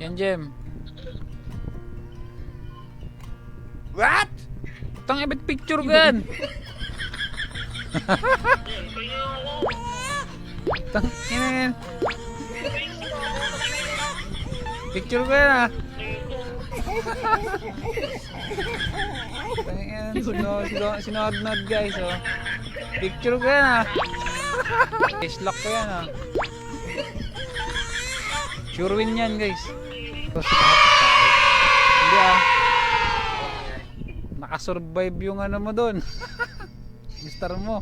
Yan, Jem. What? Tang ibig picture gan. Tang ina. Picture ko yan ah. Sinod-nod guys oh. Picture ko yan ah. Islock ko yan ah. Sure win yan guys. Hindi ah. Nakasurvive yung ano mo doon. Mister mo.